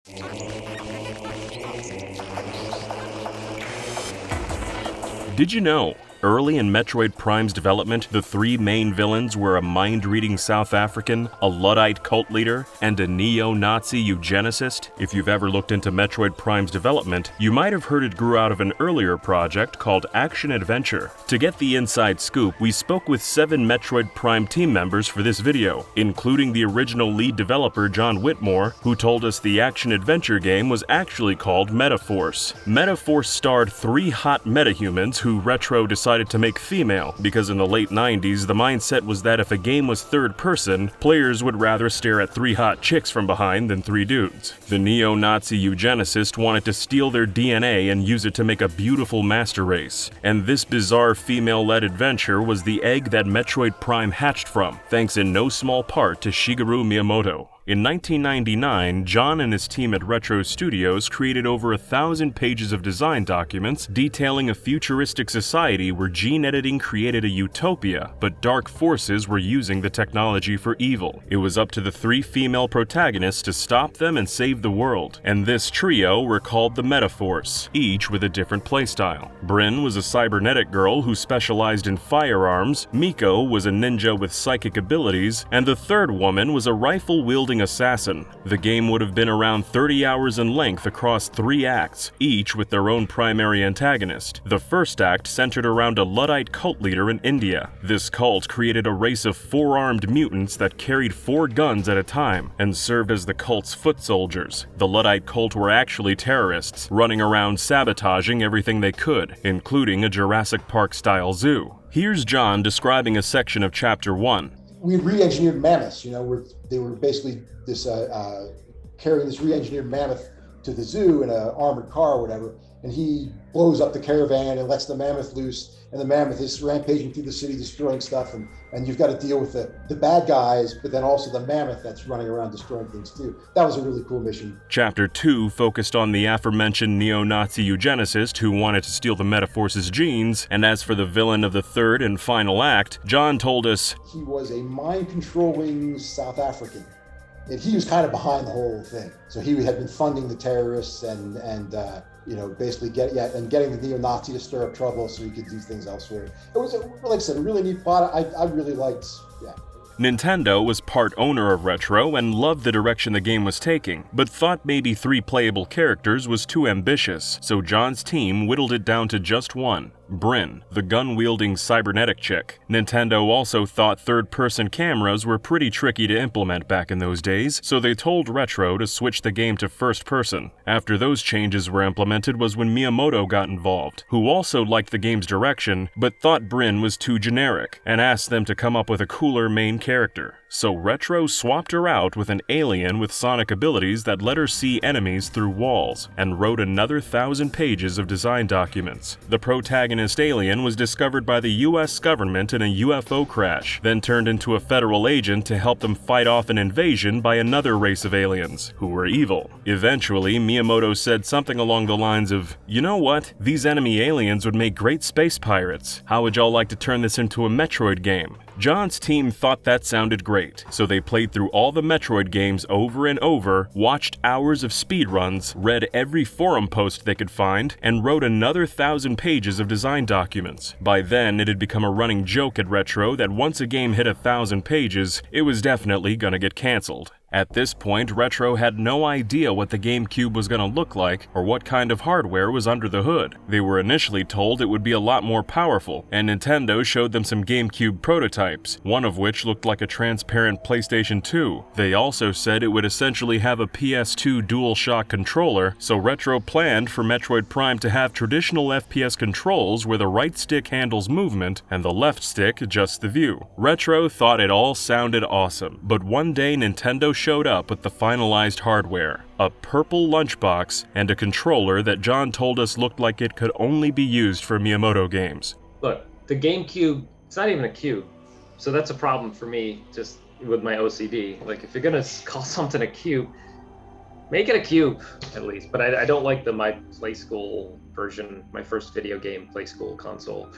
Did you know? Early in Metroid Prime's development, the three main villains were a mind-reading South African, a Luddite cult leader, and a neo-Nazi eugenicist. If you've ever looked into Metroid Prime's development, you might have heard it grew out of an earlier project called Action Adventure. To get the inside scoop, we spoke with 7 Metroid Prime team members for this video, including the original lead developer John Whitmore, who told us the Action Adventure game was actually called Metaforce. Metaforce starred 3 hot metahumans who Retro decided to make female, because in the late 90s the mindset was that if a game was third person, players would rather stare at 3 hot chicks from behind than 3 dudes. The neo-Nazi eugenicist wanted to steal their DNA and use it to make a beautiful master race, and this bizarre female-led adventure was the egg that Metroid Prime hatched from, thanks in no small part to Shigeru Miyamoto. In 1999, John and his team at Retro Studios created over 1,000 pages of design documents detailing a futuristic society where gene editing created a utopia, but dark forces were using the technology for evil. It was up to the 3 female protagonists to stop them and save the world, and this trio were called the Metaforce, each with a different playstyle. Bryn was a cybernetic girl who specialized in firearms, Miko was a ninja with psychic abilities, and the third woman was a rifle-wielding assassin. The game would have been around 30 hours in length across 3 acts, each with their own primary antagonist. The first act centered around a Luddite cult leader in India. This cult created a race of 4-armed mutants that carried 4 guns at a time and served as the cult's foot soldiers. The Luddite cult were actually terrorists, running around sabotaging everything they could, including a Jurassic Park-style zoo. Here's John describing a section of Chapter 1. We re-engineered mammoths, they were basically this carrying this re-engineered mammoth to the zoo in an armored car or whatever, and he blows up the caravan and lets the mammoth loose, and the mammoth is rampaging through the city destroying stuff, and you've got to deal with the bad guys, but then also the mammoth that's running around destroying things too. That was a really cool mission. Chapter 2 focused on the aforementioned neo-Nazi eugenicist who wanted to steal the Metaforce's genes, and as for the villain of the third and final act, John told us, he was a mind-controlling South African, and he was kind of behind the whole thing. So he had been funding the terrorists and basically getting the neo-Nazi to stir up trouble so he could do things elsewhere. It was, like I said, a really neat plot. I really liked, Nintendo was part owner of Retro and loved the direction the game was taking, but thought maybe 3 playable characters was too ambitious, so John's team whittled it down to just 1. Bryn, the gun-wielding cybernetic chick. Nintendo also thought third-person cameras were pretty tricky to implement back in those days, so they told Retro to switch the game to first-person. After those changes were implemented was when Miyamoto got involved, who also liked the game's direction, but thought Bryn was too generic, and asked them to come up with a cooler main character. So Retro swapped her out with an alien with sonic abilities that let her see enemies through walls, and wrote another 1,000 pages of design documents. The protagonist alien was discovered by the US government in a UFO crash, then turned into a federal agent to help them fight off an invasion by another race of aliens, who were evil. Eventually, Miyamoto said something along the lines of, "You know what? These enemy aliens would make great space pirates. How would y'all like to turn this into a Metroid game?" John's team thought that sounded great, so they played through all the Metroid games over and over, watched hours of speedruns, read every forum post they could find, and wrote another 1,000 pages of design documents. By then, it had become a running joke at Retro that once a game hit 1,000 pages, it was definitely gonna get cancelled. At this point, Retro had no idea what the GameCube was going to look like or what kind of hardware was under the hood. They were initially told it would be a lot more powerful, and Nintendo showed them some GameCube prototypes, one of which looked like a transparent PlayStation 2. They also said it would essentially have a PS2 DualShock controller, so Retro planned for Metroid Prime to have traditional FPS controls where the right stick handles movement and the left stick adjusts the view. Retro thought it all sounded awesome, but one day Nintendo showed up with the finalized hardware, a purple lunchbox, and a controller that John told us looked like it could only be used for Miyamoto games. Look, the GameCube, it's not even a cube, so that's a problem for me just with my OCD. Like, if you're gonna call something a cube, make it a cube, at least. But I don't like my Play School version, my first video game Play School console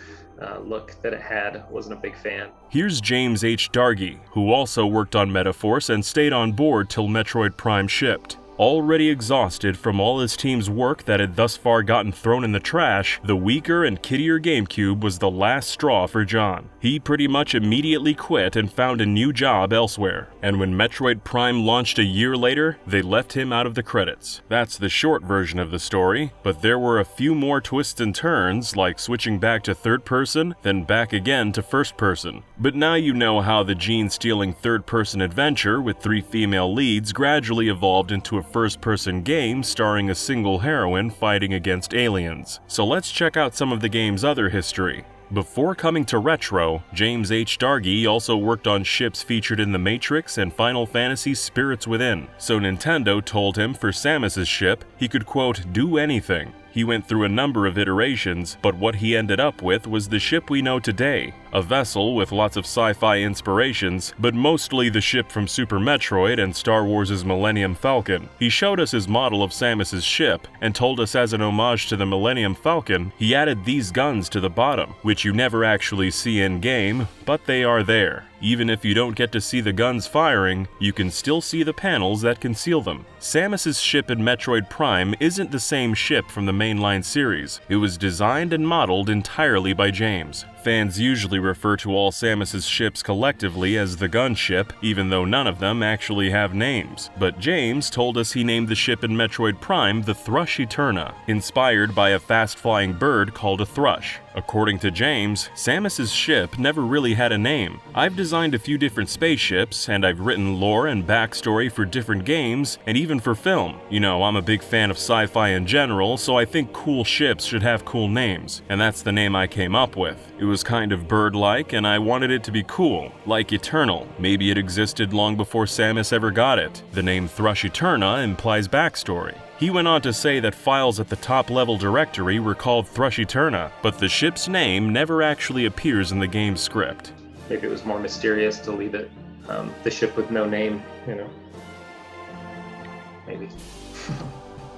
look that it had. Wasn't a big fan. Here's James H. Dargy, who also worked on Metaforce and stayed on board till Metroid Prime shipped. Already exhausted from all his team's work that had thus far gotten thrown in the trash, the weaker and kiddier GameCube was the last straw for John. He pretty much immediately quit and found a new job elsewhere, and when Metroid Prime launched a year later, they left him out of the credits. That's the short version of the story, but there were a few more twists and turns, like switching back to third person, then back again to first person. But now you know how the gene-stealing third-person adventure with 3 female leads gradually evolved into a first-person game starring a single heroine fighting against aliens. So let's check out some of the game's other history. Before coming to Retro, James H. Dargy also worked on ships featured in The Matrix and Final Fantasy Spirits Within, so Nintendo told him for Samus's ship, he could quote, do anything. He went through a number of iterations, but what he ended up with was the ship we know today, a vessel with lots of sci-fi inspirations, but mostly the ship from Super Metroid and Star Wars' Millennium Falcon. He showed us his model of Samus's ship, and told us as an homage to the Millennium Falcon, he added these guns to the bottom, which you never actually see in-game, but they are there. Even if you don't get to see the guns firing, you can still see the panels that conceal them. Samus's ship in Metroid Prime isn't the same ship from the mainline series. It was designed and modeled entirely by James. Fans usually refer to all Samus's ships collectively as the gunship, even though none of them actually have names. But James told us he named the ship in Metroid Prime the Thrush Eterna, inspired by a fast-flying bird called a thrush. According to James, Samus's ship never really had a name. I've designed a few different spaceships, and I've written lore and backstory for different games, and even for film. You know, I'm a big fan of sci-fi in general, so I think cool ships should have cool names, and that's the name I came up with. It was kind of bird-like, and I wanted it to be cool, like eternal. Maybe it existed long before Samus ever got it. The name Thrush Eterna implies backstory. He went on to say that files at the top-level directory were called Thrush Eterna, but the ship's name never actually appears in the game's script. Maybe it was more mysterious to leave it the ship with no name, you know. Maybe.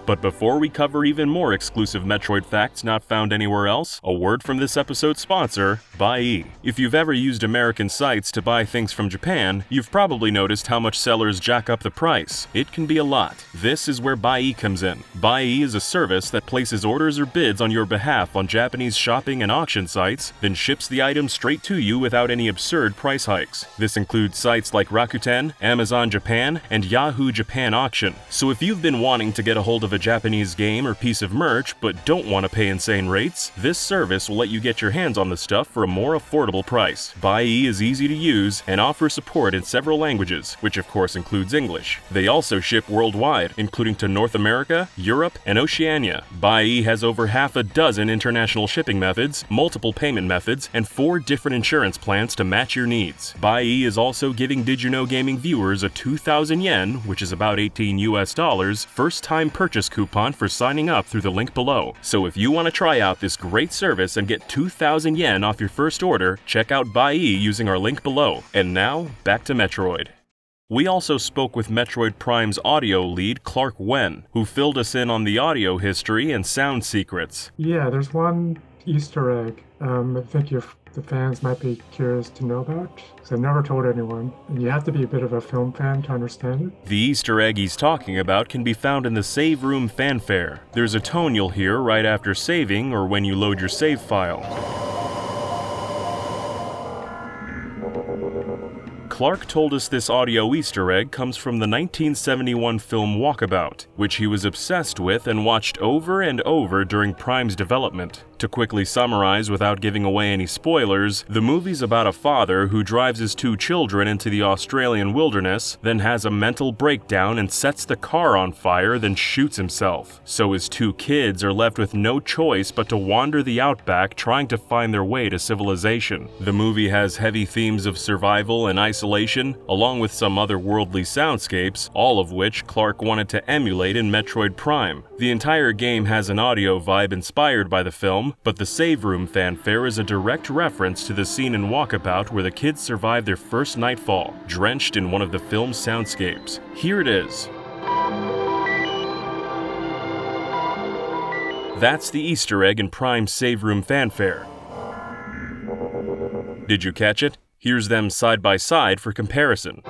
But before we cover even more exclusive Metroid facts not found anywhere else, a word from this episode's sponsor, Buyee. If you've ever used American sites to buy things from Japan, you've probably noticed how much sellers jack up the price. It can be a lot. This is where Buyee comes in. Buyee is a service that places orders or bids on your behalf on Japanese shopping and auction sites, then ships the item straight to you without any absurd price hikes. This includes sites like Rakuten, Amazon Japan, and Yahoo Japan Auction. So if you've been wanting to get a hold of a Japanese game or piece of merch but don't want to pay insane rates, this service will let you get your hands on the stuff for a more affordable price. Buyee is easy to use and offers support in several languages, which of course includes English. They also ship worldwide, including to North America, Europe, and Oceania. Buyee has over half a dozen international shipping methods, multiple payment methods, and 4 different insurance plans to match your needs. Buyee is also giving DidYouKnowGaming viewers a 2,000 yen, which is about $18 US, first-time purchase coupon for signing up through the link below. So if you want to try out this great service and get 2,000 yen off your first order, check out Buyee using our link below. And now, back to Metroid. We also spoke with Metroid Prime's audio lead, Clark Wen, who filled us in on the audio history and sound secrets. Yeah, there's one Easter egg I think the fans might be curious to know about, because I've never told anyone, and you have to be a bit of a film fan to understand it. The Easter egg he's talking about can be found in the save room fanfare. There's a tone you'll hear right after saving or when you load your save file. Clark told us this audio Easter egg comes from the 1971 film Walkabout, which he was obsessed with and watched over and over during Prime's development. To quickly summarize without giving away any spoilers, the movie's about a father who drives his 2 children into the Australian wilderness, then has a mental breakdown and sets the car on fire, then shoots himself. So his 2 kids are left with no choice but to wander the outback trying to find their way to civilization. The movie has heavy themes of survival and isolation, along with some otherworldly soundscapes, all of which Clark wanted to emulate in Metroid Prime. The entire game has an audio vibe inspired by the film, but the save room fanfare is a direct reference to the scene in Walkabout where the kids survive their first nightfall, drenched in one of the film's soundscapes. Here it is. That's the Easter egg in Prime's save room fanfare. Did you catch it? Here's them side by side for comparison.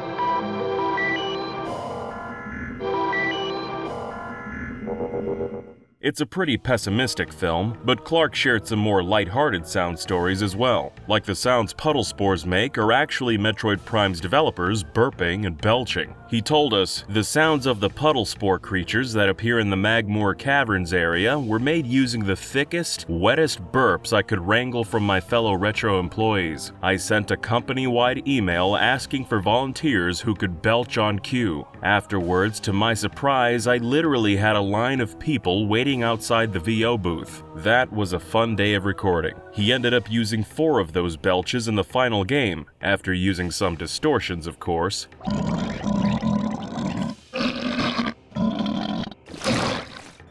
It's a pretty pessimistic film, but Clark shared some more lighthearted sound stories as well, like the sounds puddle spores make are actually Metroid Prime's developers burping and belching. He told us, the sounds of the puddle spore creatures that appear in the Magmoor Caverns area were made using the thickest, wettest burps I could wrangle from my fellow Retro employees. I sent a company-wide email asking for volunteers who could belch on cue. Afterwards, to my surprise, I literally had a line of people waiting outside the VO booth. That was a fun day of recording. He ended up using 4 of those belches in the final game, after using some distortions, of course.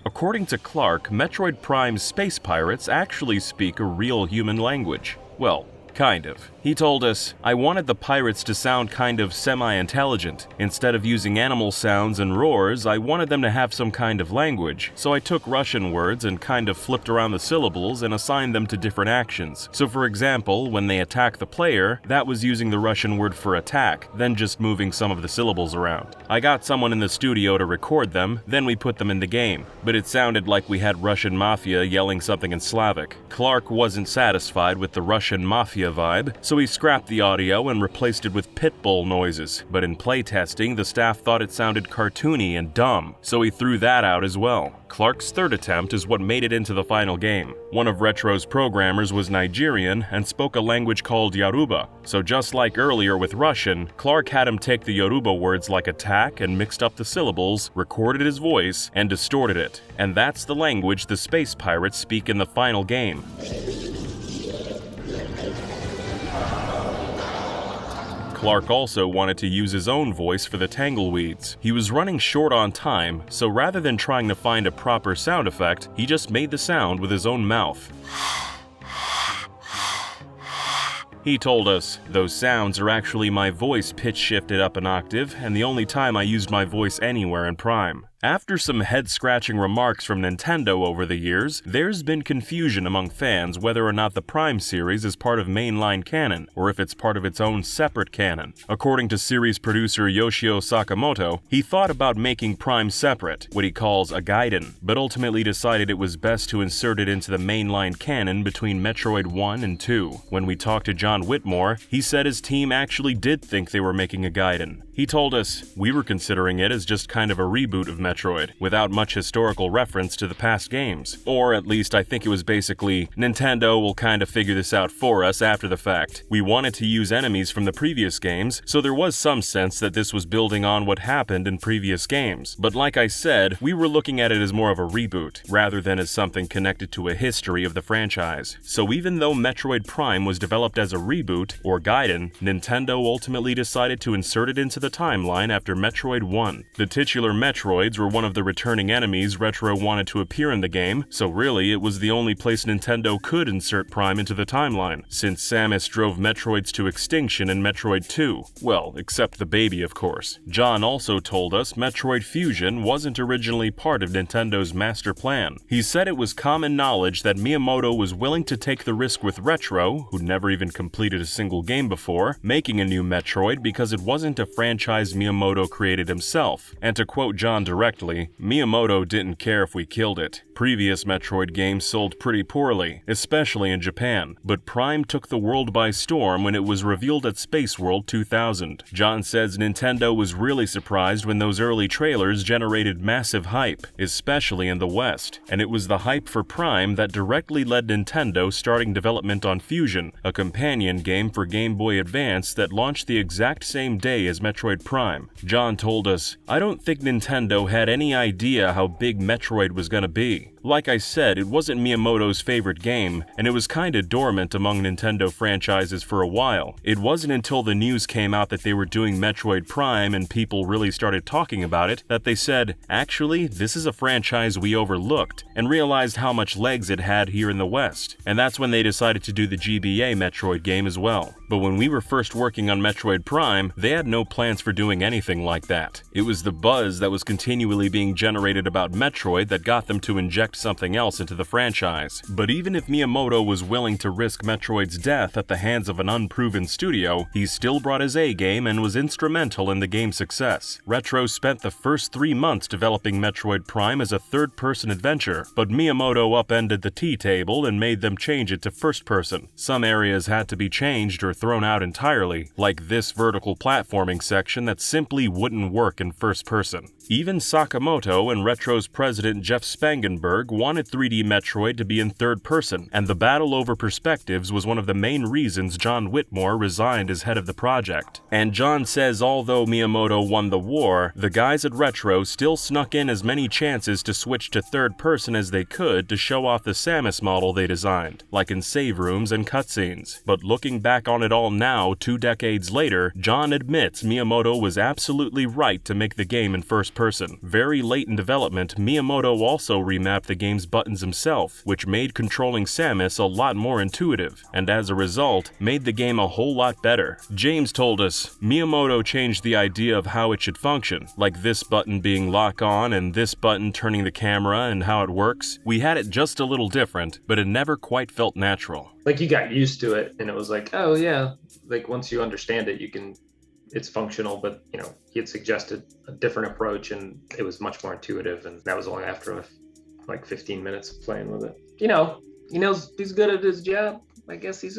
According to Clark, Metroid Prime's space pirates actually speak a real human language. Well, kind of. He told us, I wanted the pirates to sound kind of semi-intelligent. Instead of using animal sounds and roars, I wanted them to have some kind of language. So I took Russian words and kind of flipped around the syllables and assigned them to different actions. So for example, when they attack the player, that was using the Russian word for attack, then just moving some of the syllables around. I got someone in the studio to record them, then we put them in the game. But it sounded like we had Russian mafia yelling something in Slavic. Clark wasn't satisfied with the Russian mafia vibe, so he scrapped the audio and replaced it with pit bull noises, but in playtesting, the staff thought it sounded cartoony and dumb, so he threw that out as well. Clark's third attempt is what made it into the final game. One of Retro's programmers was Nigerian and spoke a language called Yoruba, so just like earlier with Russian, Clark had him take the Yoruba words like attack and mixed up the syllables, recorded his voice, and distorted it. And that's the language the space pirates speak in the final game. Clark also wanted to use his own voice for the Tangleweeds. He was running short on time, so rather than trying to find a proper sound effect, he just made the sound with his own mouth. He told us, those sounds are actually my voice pitch shifted up an octave, and the only time I used my voice anywhere in Prime. After some head-scratching remarks from Nintendo over the years, there's been confusion among fans whether or not the Prime series is part of mainline canon, or if it's part of its own separate canon. According to series producer Yoshio Sakamoto, he thought about making Prime separate, what he calls a Gaiden, but ultimately decided it was best to insert it into the mainline canon between Metroid 1 and 2. When we talked to John Whitmore, he said his team actually did think they were making a Gaiden. He told us, we were considering it as just kind of a reboot of Metroid, without much historical reference to the past games. Or at least I think it was basically, Nintendo will kind of figure this out for us after the fact. We wanted to use enemies from the previous games, so there was some sense that this was building on what happened in previous games. But like I said, we were looking at it as more of a reboot, rather than as something connected to a history of the franchise. So even though Metroid Prime was developed as a reboot, or Gaiden, Nintendo ultimately decided to insert it into the timeline after Metroid 1. The titular Metroids were one of the returning enemies Retro wanted to appear in the game, so really it was the only place Nintendo could insert Prime into the timeline, since Samus drove Metroids to extinction in Metroid 2. Well, except the baby, of course. John also told us Metroid Fusion wasn't originally part of Nintendo's master plan. He said it was common knowledge that Miyamoto was willing to take the risk with Retro, who'd never even completed a single game before, making a new Metroid because it wasn't a franchise Miyamoto created himself. And to quote John directly, Miyamoto didn't care if we killed it. Previous Metroid games sold pretty poorly, especially in Japan, but Prime took the world by storm when it was revealed at Space World 2000. John says Nintendo was really surprised when those early trailers generated massive hype, especially in the West, and it was the hype for Prime that directly led Nintendo starting development on Fusion, a companion game for Game Boy Advance that launched the exact same day as Metroid Prime. John told us, I don't think Nintendo had any idea how big Metroid was gonna be. Like I said, it wasn't Miyamoto's favorite game, and it was kinda dormant among Nintendo franchises for a while. It wasn't until the news came out that they were doing Metroid Prime and people really started talking about it that they said, actually, this is a franchise we overlooked, and realized how much legs it had here in the West. And that's when they decided to do the GBA Metroid game as well. But when we were first working on Metroid Prime, they had no plans for doing anything like that. It was the buzz that was continually being generated about Metroid that got them to inject sparked something else into the franchise. But even if Miyamoto was willing to risk Metroid's death at the hands of an unproven studio, he still brought his A-game and was instrumental in the game's success. Retro spent the first 3 months developing Metroid Prime as a third-person adventure, but Miyamoto upended the tea table and made them change it to first-person. Some areas had to be changed or thrown out entirely, like this vertical platforming section that simply wouldn't work in first-person. Even Sakamoto and Retro's president Jeff Spangenberg wanted 3D Metroid to be in third person, and the battle over perspectives was one of the main reasons John Whitmore resigned as head of the project. And John says although Miyamoto won the war, the guys at Retro still snuck in as many chances to switch to third person as they could to show off the Samus model they designed, like in save rooms and cutscenes. But looking back on it all now, 2 decades later, John admits Miyamoto was absolutely right to make the game in first person. Very late in development, Miyamoto also remapped the game's buttons himself, which made controlling Samus a lot more intuitive, and as a result, made the game a whole lot better. James told us, Miyamoto changed the idea of how it should function, like this button being lock on and this button turning the camera and how it works. We had it just a little different, but it never quite felt natural. Like you got used to it and it was like, oh yeah, like once you understand it, it's functional, but he had suggested a different approach and it was much more intuitive, and that was only after like 15 minutes of playing with it. He knows he's good at his job. I guess he's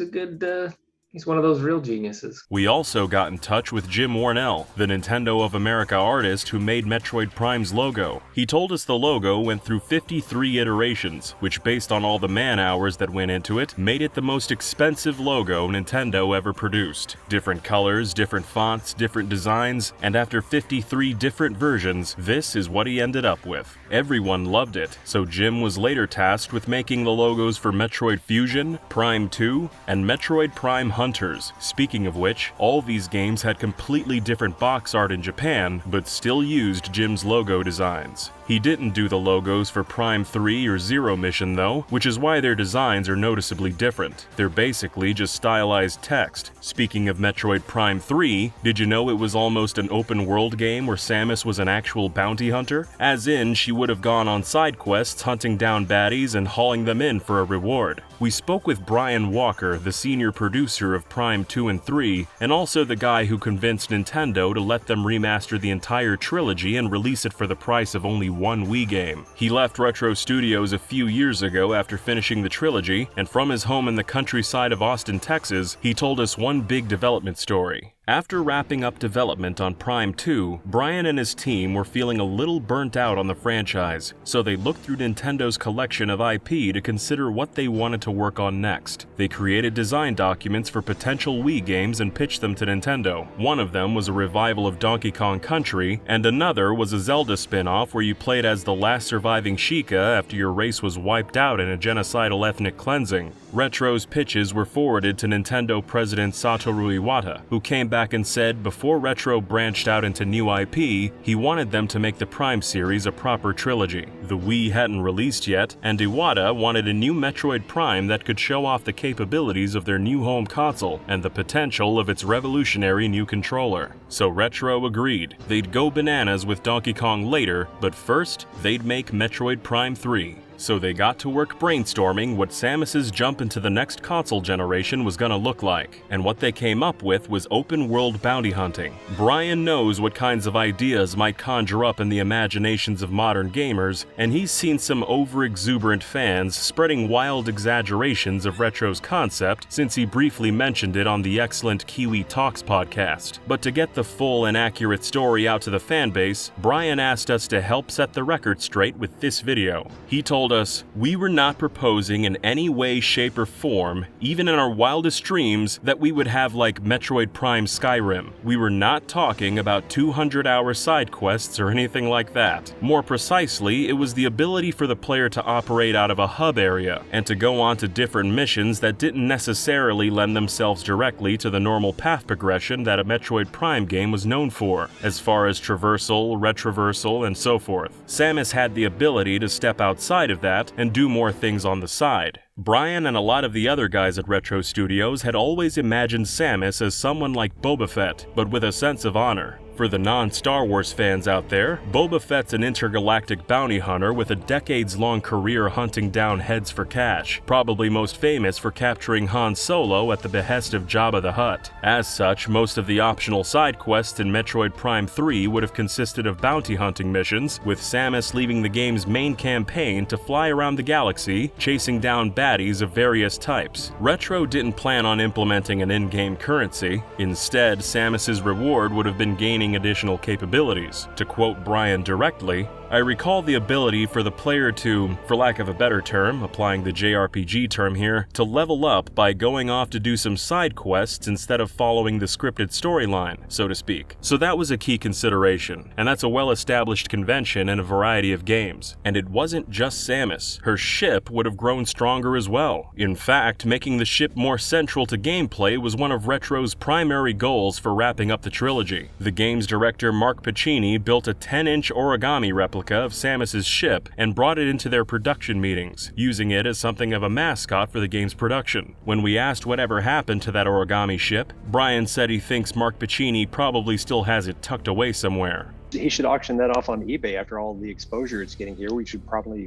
he's one of those real geniuses. We also got in touch with Jim Warnell, the Nintendo of America artist who made Metroid Prime's logo. He told us the logo went through 53 iterations, which based on all the man-hours that went into it, made it the most expensive logo Nintendo ever produced. Different colors, different fonts, different designs, and after 53 different versions, this is what he ended up with. Everyone loved it, so Jim was later tasked with making the logos for Metroid Fusion, Prime 2, and Metroid Prime Hunters. Speaking of which, all these games had completely different box art in Japan, but still used Jim's logo designs. He didn't do the logos for Prime 3 or Zero Mission though, which is why their designs are noticeably different. They're basically just stylized text. Speaking of Metroid Prime 3, did you know it was almost an open world game where Samus was an actual bounty hunter? As in, she would have gone on side quests hunting down baddies and hauling them in for a reward. We spoke with Brian Walker, the senior producer of Prime 2 and 3, and also the guy who convinced Nintendo to let them remaster the entire trilogy and release it for the price of only one Wii game. He left Retro Studios a few years ago after finishing the trilogy, and from his home in the countryside of Austin, Texas, he told us one big development story. After wrapping up development on Prime 2, Brian and his team were feeling a little burnt out on the franchise, so they looked through Nintendo's collection of IP to consider what they wanted to work on next. They created design documents for potential Wii games and pitched them to Nintendo. One of them was a revival of Donkey Kong Country, and another was a Zelda spin-off where you played as the last surviving Sheikah after your race was wiped out in a genocidal ethnic cleansing. Retro's pitches were forwarded to Nintendo president Satoru Iwata, who came back and said before Retro branched out into new IP, he wanted them to make the Prime series a proper trilogy. The Wii hadn't released yet, and Iwata wanted a new Metroid Prime that could show off the capabilities of their new home console and the potential of its revolutionary new controller. So Retro agreed. They'd go bananas with Donkey Kong later, but first, they'd make Metroid Prime 3. So they got to work brainstorming what Samus's jump into the next console generation was gonna look like, and what they came up with was open-world bounty hunting. Brian knows what kinds of ideas might conjure up in the imaginations of modern gamers, and he's seen some over-exuberant fans spreading wild exaggerations of Retro's concept since he briefly mentioned it on the excellent Kiwi Talks podcast. But to get the full and accurate story out to the fanbase, Brian asked us to help set the record straight with this video. He told us, "We were not proposing in any way, shape, or form, even in our wildest dreams, that we would have like Metroid Prime Skyrim. We were not talking about 200-hour side quests or anything like that. More precisely, it was the ability for the player to operate out of a hub area, and to go on to different missions that didn't necessarily lend themselves directly to the normal path progression that a Metroid Prime game was known for, as far as traversal, retroversal, and so forth. Samus had the ability to step outside of that and do more things on the side. Brian and a lot of the other guys at Retro Studios had always imagined Samus as someone like Boba Fett, but with a sense of honor. For the non-Star Wars fans out there, Boba Fett's an intergalactic bounty hunter with a decades-long career hunting down heads for cash, probably most famous for capturing Han Solo at the behest of Jabba the Hutt. As such, most of the optional side quests in Metroid Prime 3 would have consisted of bounty hunting missions, with Samus leaving the game's main campaign to fly around the galaxy, chasing down baddies of various types. Retro didn't plan on implementing an in-game currency. Instead, Samus's reward would have been gaining additional capabilities. To quote Brian directly, "I recall the ability for the player to, for lack of a better term, applying the JRPG term here, to level up by going off to do some side quests instead of following the scripted storyline, so to speak." So that was a key consideration, and that's a well-established convention in a variety of games. And it wasn't just Samus. Her ship would have grown stronger as well. In fact, making the ship more central to gameplay was one of Retro's primary goals for wrapping up the trilogy. The game's director Mark Pacini built a 10-inch origami replica of Samus's ship and brought it into their production meetings, using it as something of a mascot for the game's production. When we asked whatever happened to that origami ship, Brian said he thinks Mark Pacini probably still has it tucked away somewhere. He should auction that off on eBay after all the exposure it's getting here. We could probably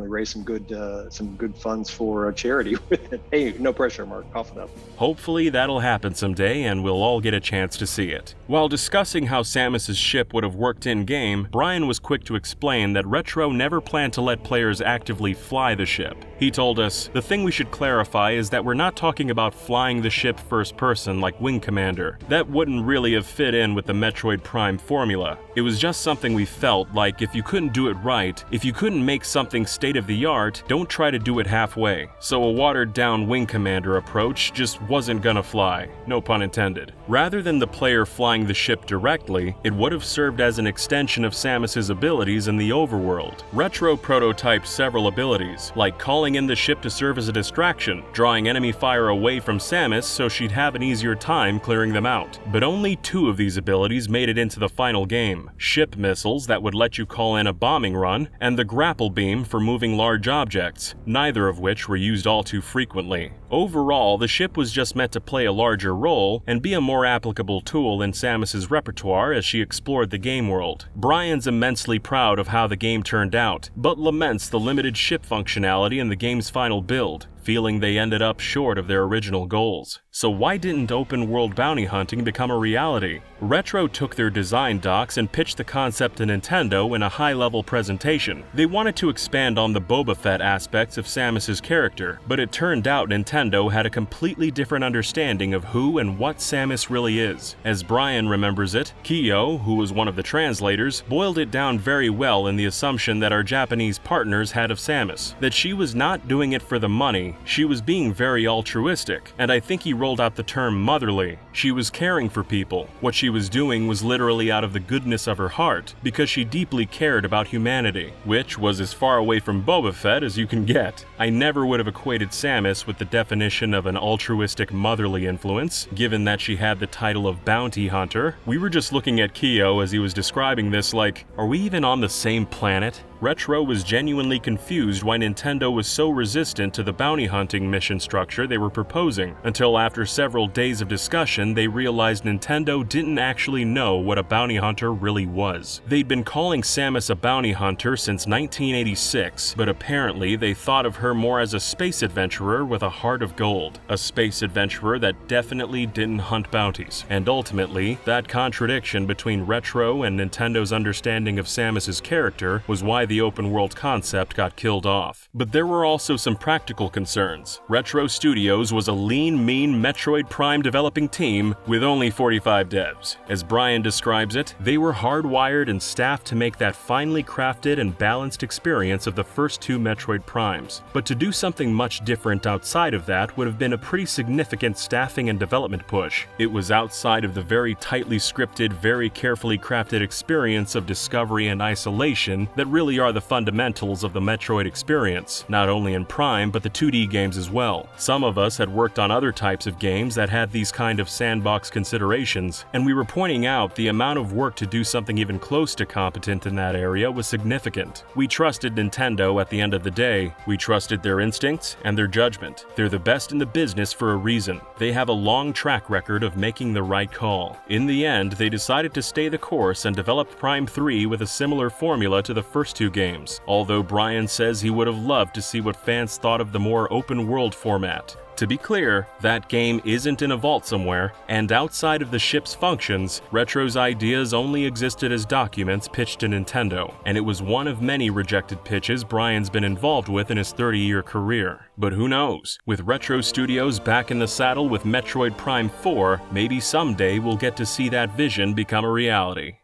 raise some good funds for charity with it. Hey, no pressure, Mark. Cough it up. Hopefully that'll happen someday and we'll all get a chance to see it. While discussing how Samus's ship would have worked in-game, Brian was quick to explain that Retro never planned to let players actively fly the ship. He told us, "The thing we should clarify is that we're not talking about flying the ship first person like Wing Commander. That wouldn't really have fit in with the Metroid Prime formula. It was just something we felt like if you couldn't do it right, if you couldn't make something state-of-the-art, don't try to do it halfway. So a watered-down Wing Commander approach just wasn't gonna fly, no pun intended." Rather than the player flying the ship directly, it would have served as an extension of Samus's abilities in the overworld. Retro prototyped several abilities, like calling in the ship to serve as a distraction, drawing enemy fire away from Samus so she'd have an easier time clearing them out. But only 2 of these abilities made it into the final game: ship missiles that would let you call in a bombing run, and the grapple beam for moving large objects, neither of which were used all too frequently. Overall, the ship was just meant to play a larger role and be a more applicable tool in Samus's repertoire as she explored the game world. Brian's immensely proud of how the game turned out, but laments the limited ship functionality in the game's final build, feeling they ended up short of their original goals. So why didn't open world bounty hunting become a reality? Retro took their design docs and pitched the concept to Nintendo in a high-level presentation. They wanted to expand on the Boba Fett aspects of Samus's character, but it turned out Nintendo had a completely different understanding of who and what Samus really is. As Brian remembers it, Kiyo, who was one of the translators, boiled it down very well in the assumption that our Japanese partners had of Samus, that she was not doing it for the money, she was being very altruistic, and I think he rolled out the term motherly. She was caring for people. What she was doing was literally out of the goodness of her heart, because she deeply cared about humanity, which was as far away from Boba Fett as you can get. I never would have equated Samus with the definition of an altruistic motherly influence, given that she had the title of bounty hunter. We were just looking at Kiyo as he was describing this like, are we even on the same planet? Retro was genuinely confused why Nintendo was so resistant to the bounty hunting mission structure they were proposing, until after several days of discussion they realized Nintendo didn't actually know what a bounty hunter really was. They'd been calling Samus a bounty hunter since 1986, but apparently they thought of her more as a space adventurer with a heart of gold. A space adventurer that definitely didn't hunt bounties. And ultimately, that contradiction between Retro and Nintendo's understanding of Samus's character was why the open world concept got killed off. But there were also some practical concerns. Retro Studios was a lean, mean Metroid Prime developing team with only 45 devs. As Brian describes it, they were hardwired and staffed to make that finely crafted and balanced experience of the first 2 Metroid Primes. But to do something much different outside of that would have been a pretty significant staffing and development push. It was outside of the very tightly scripted, very carefully crafted experience of discovery and isolation that really really are the fundamentals of the Metroid experience, not only in Prime but the 2D games as well. Some of us had worked on other types of games that had these kind of sandbox considerations, and we were pointing out the amount of work to do something even close to competent in that area was significant. We trusted Nintendo at the end of the day. We trusted their instincts and their judgment. They're the best in the business for a reason. They have a long track record of making the right call. In the end, they decided to stay the course and developed Prime 3 with a similar formula to the first two games, although Brian says he would have loved to see what fans thought of the more open-world format. To be clear, that game isn't in a vault somewhere, and outside of the ship's functions, Retro's ideas only existed as documents pitched to Nintendo, and it was one of many rejected pitches Brian's been involved with in his 30-year career. But who knows? With Retro Studios back in the saddle with Metroid Prime 4, maybe someday we'll get to see that vision become a reality.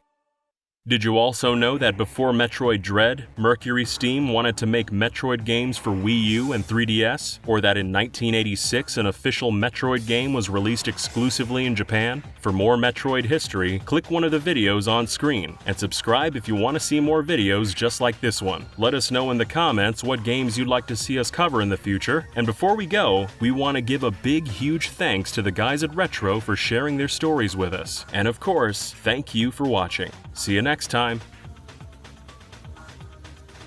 Did you also know that before Metroid Dread, Mercury Steam wanted to make Metroid games for Wii U and 3DS? Or that in 1986 an official Metroid game was released exclusively in Japan? For more Metroid history, click one of the videos on screen, and subscribe if you want to see more videos just like this one. Let us know in the comments what games you'd like to see us cover in the future, and before we go, we want to give a big huge thanks to the guys at Retro for sharing their stories with us. And of course, thank you for watching. See you next time.